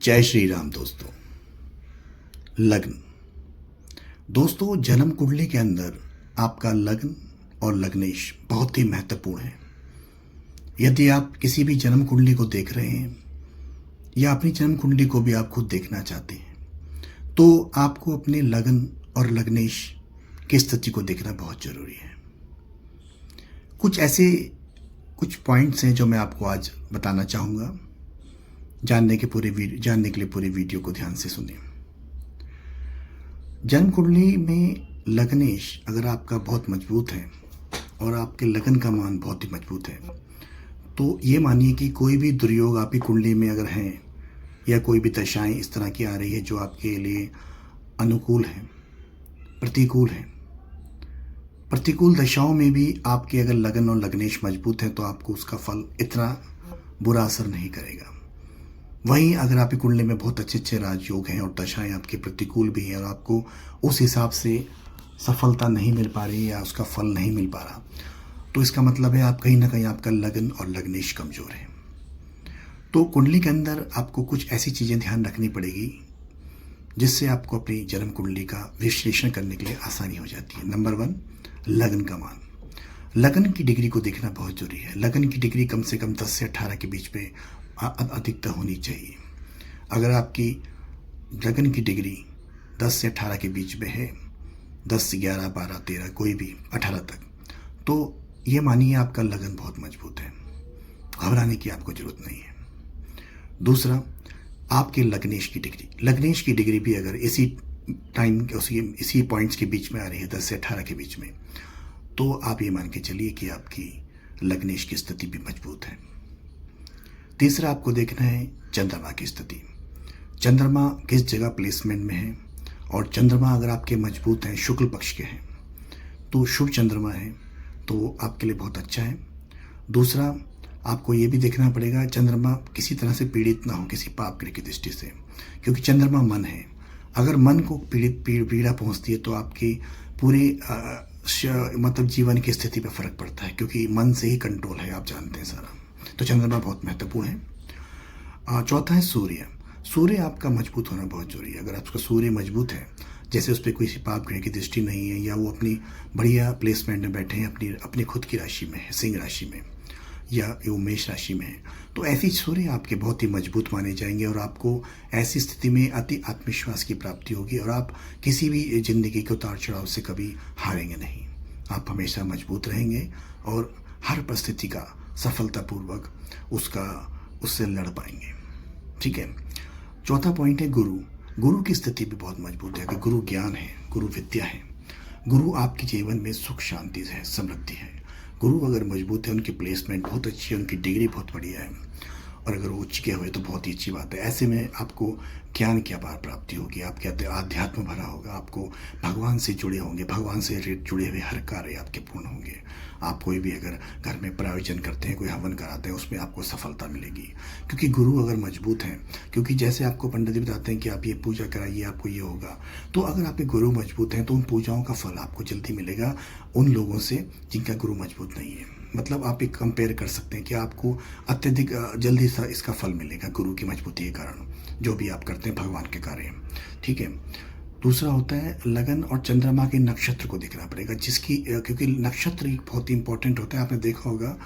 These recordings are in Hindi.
जय श्री राम दोस्तों। लग्न दोस्तों, जन्म कुंडली के अंदर आपका लग्न और लग्नेश बहुत ही महत्वपूर्ण है। यदि आप किसी भी जन्म कुंडली को देख रहे हैं या अपनी जन्म कुंडली को भी आप खुद देखना चाहते हैं तो आपको अपने लग्न और लग्नेश की स्थिति को देखना बहुत जरूरी है। कुछ पॉइंट्स हैं जो मैं आपको आज बताना चाहूँगा। जानने के लिए पूरे वीडियो को ध्यान से सुनिए। जन्म कुंडली में लग्नेश अगर आपका बहुत मजबूत है और आपके लगन का मान बहुत ही मजबूत है तो ये मानिए कि कोई भी दुर्योग आपकी कुंडली में अगर हैं या कोई भी दशाएं इस तरह की आ रही है जो आपके लिए अनुकूल है, प्रतिकूल है, प्रतिकूल दशाओं में भी आपके अगर लगन और लग्नेश मजबूत है तो आपको उसका फल इतना बुरा असर नहीं करेगा। वहीं अगर आपकी कुंडली में बहुत अच्छे राजयोग हैं और दशाएं आपके प्रतिकूल भी हैं और आपको उस हिसाब से सफलता नहीं मिल पा रही या उसका फल नहीं मिल पा रहा तो इसका मतलब है आप कहीं ना कहीं आपका लगन और लग्नेश कमज़ोर है। तो कुंडली के अंदर आपको कुछ ऐसी चीज़ें ध्यान रखनी पड़ेगी जिससे आपको अपनी जन्म कुंडली का विश्लेषण करने के लिए आसानी हो जाती है। नंबर 1, लगन का मान। लगन की डिग्री को देखना बहुत जरूरी है। लगन की डिग्री कम से कम 10 से 18 के बीच में अधिकतर होनी चाहिए। अगर आपकी लगन की डिग्री 10 से 18 के बीच में है, 10 से 11, 12, 13, कोई भी 18 तक, तो ये मानिए आपका लगन बहुत मजबूत है, घबराने की आपको जरूरत नहीं है। दूसरा, आपके लग्नेश की डिग्री भी अगर इसी पॉइंट्स के बीच में आ रही है, 10 से 18 के बीच में, तो आप ये मान के चलिए कि आपकी लग्नेश की स्थिति भी मजबूत है। तीसरा, आपको देखना है चंद्रमा की स्थिति। चंद्रमा किस जगह प्लेसमेंट में है, और चंद्रमा अगर आपके मजबूत हैं, शुक्ल पक्ष के हैं, तो शुभ चंद्रमा है तो आपके लिए बहुत अच्छा है। दूसरा, आपको ये भी देखना पड़ेगा चंद्रमा किसी तरह से पीड़ित ना हो किसी पाप ग्रह की दृष्टि से, क्योंकि चंद्रमा मन है। अगर मन को पीड़ा पहुंचती है तो आपकी पूरी मतलब जीवन की स्थिति पर फर्क पड़ता है, क्योंकि मन से ही कंट्रोल है, आप जानते हैं सारा। तो चंद्रमा बहुत महत्वपूर्ण है। चौथा है सूर्य आपका मजबूत होना बहुत जरूरी है। अगर आपका सूर्य मजबूत है, जैसे उस पर कोई पाप ग्रह की दृष्टि नहीं है या वो अपनी बढ़िया प्लेसमेंट में बैठे हैं, अपनी खुद की राशि में है, सिंह राशि में या वो मेष राशि में है, तो ऐसी सूर्य आपके बहुत ही मजबूत माने जाएंगे और आपको ऐसी स्थिति में अति आत्मविश्वास की प्राप्ति होगी और आप किसी भी जिंदगी के उतार चढ़ाव से कभी हारेंगे नहीं। आप हमेशा मजबूत रहेंगे और हर परिस्थिति का सफलतापूर्वक उससे लड़ पाएंगे। ठीक है। चौथा पॉइंट है गुरु की स्थिति भी बहुत मजबूत है। अगर गुरु ज्ञान है, गुरु विद्या है, गुरु आपके जीवन में सुख शांति है, समृद्धि है। गुरु अगर मजबूत है, उनकी प्लेसमेंट बहुत अच्छी है, उनकी डिग्री बहुत बढ़िया है और अगर वो उच्च के हुए तो बहुत ही अच्छी बात है। ऐसे में आपको ज्ञान की अपार प्राप्ति होगी, आपके आध्यात्म भरा होगा, आपको भगवान से जुड़े होंगे, भगवान से जुड़े हुए हर कार्य आपके पूर्ण होंगे। आप कोई भी अगर घर में प्रायोजन करते हैं, कोई हवन कराते हैं, उसमें आपको सफलता मिलेगी, क्योंकि गुरु अगर मजबूत हैं। क्योंकि जैसे आपको पंडित जी बताते हैं कि आप ये पूजा कराइए, आपको ये होगा, तो अगर आपके गुरु मजबूत हैं तो उन पूजाओं का फल आपको जल्दी मिलेगा उन लोगों से जिनका गुरु मजबूत नहीं है। मतलब आप एक कंपेयर कर सकते हैं कि आपको अत्यधिक जल्दी इसका फल मिलेगा गुरु की मजबूती के कारण, जो भी आप करते हैं भगवान के कार्य। ठीक है। दूसरा होता है लगन और चंद्रमा के नक्षत्र को देखना पड़ेगा, क्योंकि नक्षत्र एक बहुत ही इंपॉर्टेंट होता है। आपने देखा होगा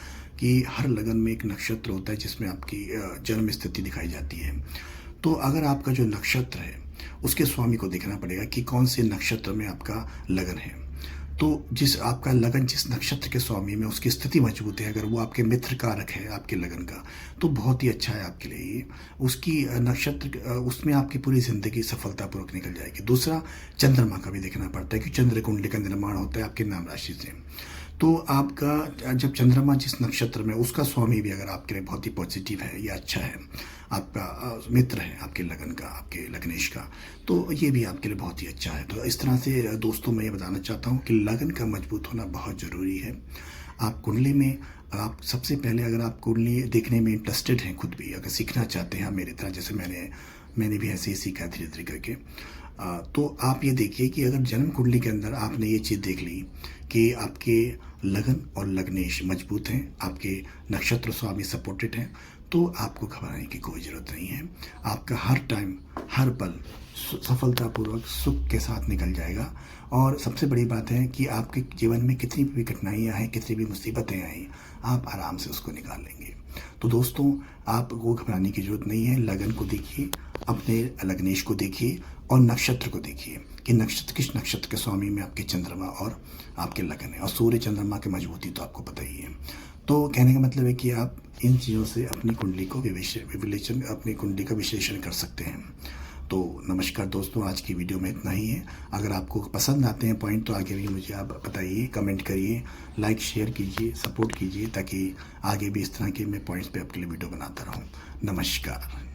कि हर लगन में एक नक्षत्र होता है जिसमें आपकी जन्म स्थिति दिखाई जाती है। तो अगर आपका जो नक्षत्र है उसके स्वामी को देखना पड़ेगा कि कौन से नक्षत्र में आपका लगन है। तो आपका लगन जिस नक्षत्र के स्वामी में उसकी स्थिति मजबूत है, अगर वो आपके मित्र कारक है आपके लगन का, तो बहुत ही अच्छा है आपके लिए। उसकी नक्षत्र उसमें आपकी पूरी जिंदगी सफलतापूर्वक निकल जाएगी। दूसरा, चंद्रमा का भी देखना पड़ता है कि चंद्र कुंडली का निर्माण होता है आपके नाम राशि से। तो आपका जब चंद्रमा जिस नक्षत्र में, उसका स्वामी भी अगर आपके लिए बहुत ही पॉजिटिव है या अच्छा है, आपका मित्र है आपके लगन का, आपके लग्नेश का, तो ये भी आपके लिए बहुत ही अच्छा है। तो इस तरह से दोस्तों मैं ये बताना चाहता हूँ कि लगन का मजबूत होना बहुत ज़रूरी है। आप कुंडली में आप सबसे पहले अगर आप कुंडली देखने में इंटरेस्टेड हैं, खुद भी अगर सीखना चाहते हैं मेरी तरह, जैसे मैंने भी ऐसे ही सीखा धीरे धीरे करके, तो आप ये देखिए कि अगर जन्म कुंडली के अंदर आपने ये चीज़ देख ली कि आपके लगन और लग्नेश मजबूत हैं, आपके नक्षत्र स्वामी सपोर्टेड हैं, तो आपको घबराने की कोई ज़रूरत नहीं है। आपका हर टाइम, हर पल सफलतापूर्वक सुख के साथ निकल जाएगा। और सबसे बड़ी बात है कि आपके जीवन में कितनी भी कठिनाइयाँ आएँ, कितनी भी मुसीबतें आएँ, आप आराम से उसको निकाल लेंगे। तो दोस्तों, आपको घबराने की ज़रूरत नहीं है। लगन को देखिए, अपने लग्नेश को देखिए और नक्षत्र को देखिए कि नक्षत्र किस नक्षत्र के स्वामी में आपके चंद्रमा और आपके लगन है। और सूर्य चंद्रमा की मजबूती तो आपको पता ही है। तो कहने का मतलब है कि आप इन चीज़ों से अपनी कुंडली को अपनी कुंडली का विश्लेषण कर सकते हैं। तो नमस्कार दोस्तों, आज की वीडियो में इतना ही है। अगर आपको पसंद आते हैं पॉइंट तो आगे भी मुझे आप बताइए, कमेंट करिए, लाइक शेयर कीजिए, सपोर्ट कीजिए, ताकि आगे भी इस तरह के मैं पॉइंट्स पे आपके लिए वीडियो बनाता रहूं। नमस्कार।